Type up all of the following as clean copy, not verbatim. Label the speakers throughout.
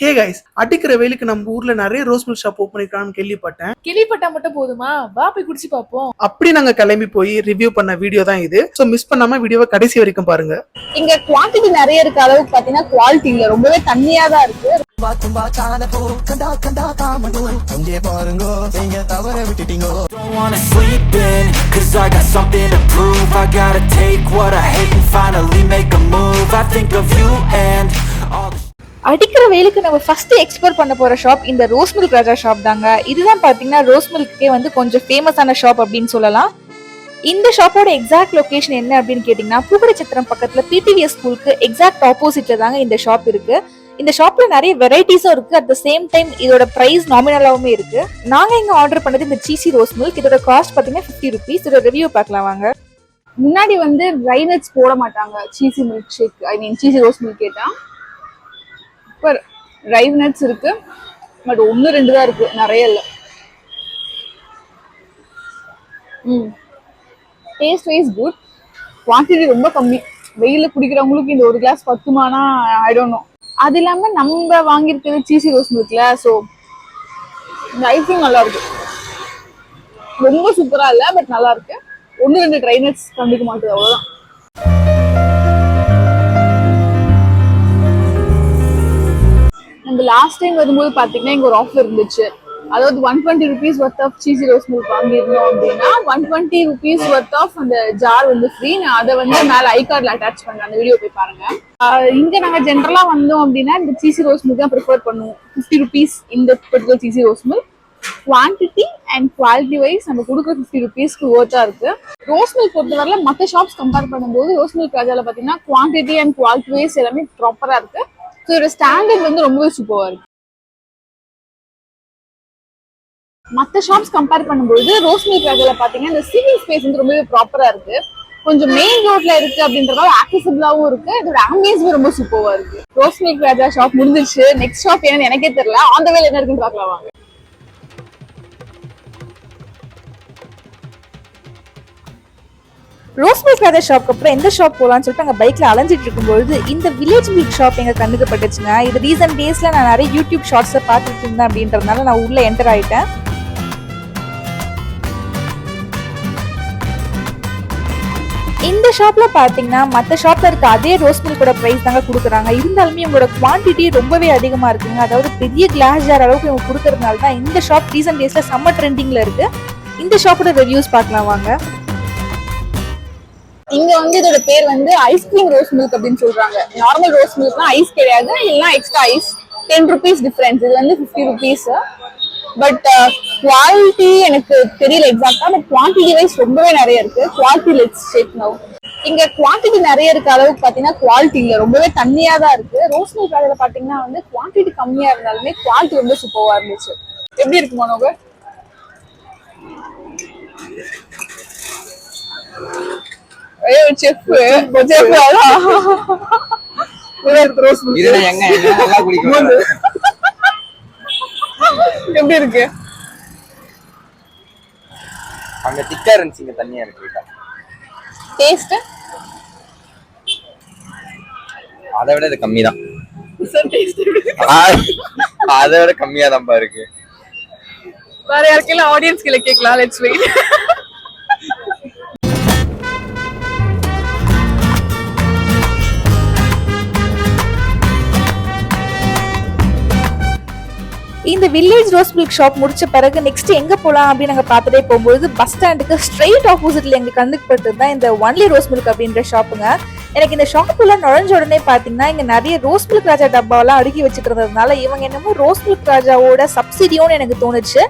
Speaker 1: Hey guys, அடிக்கிற வெயிலுக்கு நம்ம ஊர்ல நிறைய ரோஸ் மில்க் ஷாப் ஓப்பன் பண்ணிருக்கான்னு கேள்விப்பட்டேன்.
Speaker 2: கேள்விப்பட்டா மட்டும் போதுமா, வா போய் குடிச்சு பாப்போம்.
Speaker 1: அப்படி நாங்க கிளம்பி போய் ரிவ்யூ பண்ண வீடியோ தான் இது. சோ மிஸ் பண்ணாம வீடியோவை கடைசி வரைக்கும் பாருங்க.
Speaker 2: இங்க குவாண்டிட்டி நிறைய இருக்க அளவுக்கு பாத்தீங்கன்னா குவாலிட்டி இல்ல, ரொம்பவே தண்ணியா தான் இருக்கு. அடிக்கிற வெயிலுக்கு நம்ம ஃபர்ஸ்ட் எக்ஸ்ப்ளோர் பண்ண போற ஷாப் இந்த ரோஸ் மில்க் ராஜா ஷாப் தாங்க. இதுதான் பாத்தீங்கன்னா ரோஸ் மில்க்கே வந்து கொஞ்சம் ஃபேமஸான ஷாப் அப்படின்னு சொல்லலாம். இந்த ஷாப்போட எக்ஸாக்ட் லொகேஷன் என்ன அப்படின்னு கேட்டீங்கன்னா, பூக்கடைச்சத்திரம் பக்கத்துல பிடிவிஎஸ் ஸ்கூலுக்கு எக்ஸாக்ட் ஆப்போசிட்ல தாங்க இந்த ஷாப் இருக்கு. இந்த ஷாப்ல நிறைய வெரைட்டிஸும் இருக்கு. அட் த சேம் டைம் இதோட பிரைஸ் நாமினலாவுமே இருக்கு. நாங்க இங்க ஆர்டர் பண்ணது இந்த சீசி ரோஸ் மில்க். இதோட காஸ்ட் பாத்தீங்கன்னா 50 rupees. இதோட ரிவ்யூ பார்க்கலாம் வாங்க. முன்னாடி வந்து ட்ரை நட்ஸ் போட மாட்டாங்க சீசி மில்க் ஷேக், ஐ மீன் சீசி ரோஸ் மில்க் கேட்டா. இப்போ ட்ரை நட்ஸ் இருக்கு, பட் 1-2 தான் இருக்கு, நிறைய இல்லை. டேஸ்ட் வைஸ் குட், குவான்டிட்டி ரொம்ப கம்மி. வெயில குடிக்கிறவங்களுக்கு இந்த ஒரு கிளாஸ் பத்துமானா ஐ டோன்ட் நோ. அது இல்லாம நம்ம வாங்கியிருக்கிறது சீசி ரோஸ் மில்க்ல, ஸோ இந்த ஐசிங் நல்லா இருக்கு. ரொம்ப சூப்பரா இல்லை, பட் நல்லா இருக்கு. 1-2 ட்ரை நட்ஸ் கண்டிக்க மாட்டேது, அவ்வளவுதான். நம்ம லாஸ்ட் டைம் வரும்போது பாத்தீங்கன்னா இங்க ஒரு ஆஃபர் இருந்துச்சு. அதாவது 120 rupees worth of CC rose milk வாங்கியிருந்தோம் அப்படின்னா 120 rupees worth ஆஃப் அந்த ஜார் வந்து ஃப்ரீ. நான் அதை வந்து மேல ஐ கார்ட்ல அட்டாச் பண்றேன், அந்த வீடியோ போய் பாருங்க. இங்க நாங்க ஜென்ரலா வந்தோம் அப்படின்னா இந்த சீசி ரோஸ் மில்க் தான் ப்ரிஃபர் பண்ணுவோம். 50 rupees இந்த particular CC rose milk. Quantity and quality wise நம்ம கொடுக்குற 50 rupeesக்கு ஓர்த்தா இருக்கு. ரோஸ் மில்க் பொறுத்தவரையில மற்ற ஷாப்ஸ் கம்பேர் பண்ணும்போது ரோஸ் மில்க் ராஜால பாத்தீங்கன்னா குவான்டிட்டி அண்ட் குவாலிட்டி வைஸ் எல்லாமே ப்ராப்பரா இருக்கு. ஸோ இதோட ஸ்டாண்டர்ட் வந்து ரொம்பவே சூப்பரா இருக்கு. மற்ற ஷாப்ஸ் கம்பேர் பண்ணும்போது ரோஸ் மில்க் ராஜால பாத்தீங்கன்னா இந்த சிட்டிங் ஸ்பேஸ் வந்து ரொம்பவே ப்ராப்பரா இருக்கு. கொஞ்சம் மெயின் ரோட்ல இருக்கு அப்படின்றதால ஆக்சசிபிளாவும் இருக்கு. இதோட ஆம்பியன்ஸும் ரொம்ப சூப்பரா இருக்கு. ரோஸ் மில்க் ராஜா ஷாப் முடிஞ்சிருச்சு. நெக்ஸ்ட் ஷாப் என்னன்னு எனக்கே தெரியல. ஆன் த வேல என்ன இருக்குன்னு பார்க்கலாம் வாங்க. ரோஸ் மில்க் ராஜா ஷாப்க்கு அப்புறம் எந்த ஷாப் போகலான்னு சொல்லிட்டு அங்கே பைக்ல அலைஞ்சிட்டு இருக்கும்போது இந்த வில்லேஜ் மில்க் ஷாப் எங்க கண்ணுக்கு பட்டுச்சுங்க. இது ரீசன்ட் டேஸ்ல நான் நிறைய யூடியூப் ஷார்ட்ஸை பார்த்துட்டு இருந்தேன் அப்படின்றதுனால நான் உள்ள என்டர் ஆயிட்டேன். இந்த ஷாப்ல பாத்தீங்கன்னா மற்ற ஷாப்ல இருக்க அதே ரோஸ் மில்கோட பிரைஸ் தாங்க கொடுக்குறாங்க. இருந்தாலுமே இவங்களோட குவான்டிட்டி ரொம்பவே அதிகமா இருக்குங்க. அதாவது பெரிய கிளாஸ் ஜார் அளவுக்கு இவங்க கொடுக்கறதுனால தான் இந்த ஷாப் ரீசன்ட் டேஸ்ல செம்ம ட்ரெண்டிங்ல இருக்கு. இந்த ஷாப்போட ரிவ்யூஸ் பார்க்கலாம் வாங்க. இங்க வந்து இதோட பேர் வந்து ஐஸ்கிரீம் ரோஸ் மில்க் அப்படின்னு சொல்றாங்க. நார்மல் ரோஸ் மில்க்னா ஐஸ் கிடையாது, இல்லைன்னா எக்ஸ்ட்ரா ஐஸ். 10 rupees difference. இது வந்து 50 rupees. பட் குவாலிட்டி எனக்கு தெரியல எக்ஸாக்டா, பட் குவான்டிட்டி வைஸ் ரொம்பவே நிறைய இருக்கு. Quality let's check now. இங்க குவான்டிட்டி நிறைய இருக்க அளவுக்கு பாத்தீங்கன்னா குவாலிட்டி இல்ல, ரொம்பவே தண்ணியா தான் இருக்கு. ரோஸ் மில்க் அதுல பாத்தீங்கன்னா வந்து குவான்டிட்டி கம்மியா இருந்தாலுமே குவாலிட்டி ரொம்ப சூப்பரா இருந்துச்சு. எப்படி இருக்கு மனோகர்? எப்படி இருக்கு?
Speaker 3: அங்க திக்கா இருந்துச்சு, தண்ணியா இருக்கு.
Speaker 2: டேஸ்ட்
Speaker 3: அதை விட இது கம்மி தான். அதை விட கம்மியா தான் இருக்கு.
Speaker 2: வேற யாருக்கெல்லாம் ஆடியன்ஸ் கீழே கேட்கலாம். Let's wait. இந்த வில்லேஜ் ரோஸ் மில்க் ஷாப் முடிச்ச பிறகு நெக்ஸ்ட் எங்க போலாம் அப்படின்னு நாங்க பார்த்துட்டே போகும்போது பஸ் ஸ்டாண்டுக்கு ஸ்ட்ரெயிட் ஆப்போசிட்ல எங்க கண்ணுக்கு பட்டது தான் இந்த ஒன்லி ரோஸ் மில்க் அப்படின்ற ஷாப்புங்க. எனக்கு இந்த ஷாப்புக்குள்ள நுழைஞ்ச உடனே பாத்தீங்கன்னா இங்க நிறைய ரோஸ் மில்க் ராஜா டப்பாவெல்லாம் அடுக்கி வச்சுட்டு இருந்ததுனால இவங்க என்னமோ ரோஸ் மில்க் ராஜாவோட சப்சிடியோன்னு எனக்கு தோணுச்சு.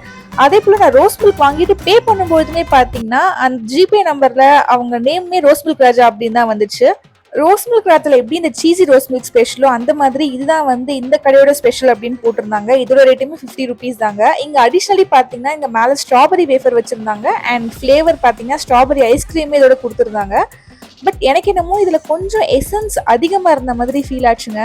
Speaker 2: அதே போல நான் ரோஸ் மில்க் வாங்கிட்டு பே பண்ணும்போதுமே பாத்தீங்கன்னா அந்த ஜிபே நம்பர்ல அவங்க நேம்மே ரோஸ் மில்க் ராஜா அப்படின்னு தான் வந்துச்சு. ரோஸ் மில்க் ராத்துல எப்படி இந்த சீசி ரோஸ் மில்க் ஸ்பெஷலோ அந்த மாதிரி இதுதான் வந்து இந்த கடையோட ஸ்பெஷல் அப்படின்னு போட்டிருந்தாங்க. இதோட ரேட்டுமே 50 rupees தாங்க. இங்க அடிஷனலி பாத்தீங்கன்னா இங்க மேல ஸ்ட்ராபெரி வேஃபர் வச்சிருந்தாங்க அண்ட் ஃபிளேவர் பாத்தீங்கன்னா ஸ்ட்ராபெரி ஐஸ்கிரீமே இதோட கொடுத்துருந்தாங்க. பட் எனக்கு என்னமோ இதுல கொஞ்சம் எசன்ஸ் அதிகமா இருந்த மாதிரி ஃபீல் ஆச்சுங்க.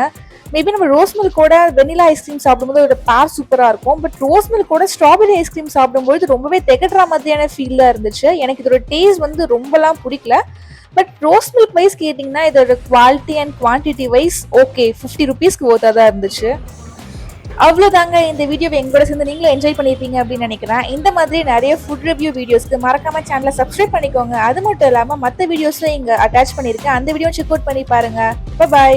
Speaker 2: மேபி நம்ம ரோஸ் மில்கோட வெனிலா ஐஸ்கிரீம் சாப்பிடும்போது அதோட பேர் சூப்பரா இருக்கும். பட் ரோஸ் மில்கோட ஸ்ட்ராபெரி ஐஸ்கிரீம் சாப்பிடும்போது ரொம்பவே திகட்டுற மாதிரியான ஃபீல்ல இருந்துச்சு. எனக்கு இதோட டேஸ்ட் வந்து ரொம்பலாம் பிடிக்கல. பட் ரோஸ் மில்க் வைஸ் கேட்டிங்கன்னா இதோட quality and quantity wise okay 50 rupeesக்கு ஓர்த்தா தான் இருந்துச்சு. அவ்வளவுதாங்க, இந்த வீடியோவை எங்களோட சேர்ந்து நீங்களும் என்ஜாய் பண்ணிருப்பீங்க அப்படின்னு நினைக்கிறேன். இந்த மாதிரி நிறைய ஃபுட் ரிவ்யூ வீடியோஸ்க்கு மறக்காம சேனலை சப்ஸ்கிரைப் பண்ணிக்கோங்க. அது மட்டும் இல்லாம மற்ற வீடியோஸும் இங்க அட்டாச் பண்ணிருக்கேன், அந்த வீடியோ செக் அவுட் பண்ணி பாருங்க. பை.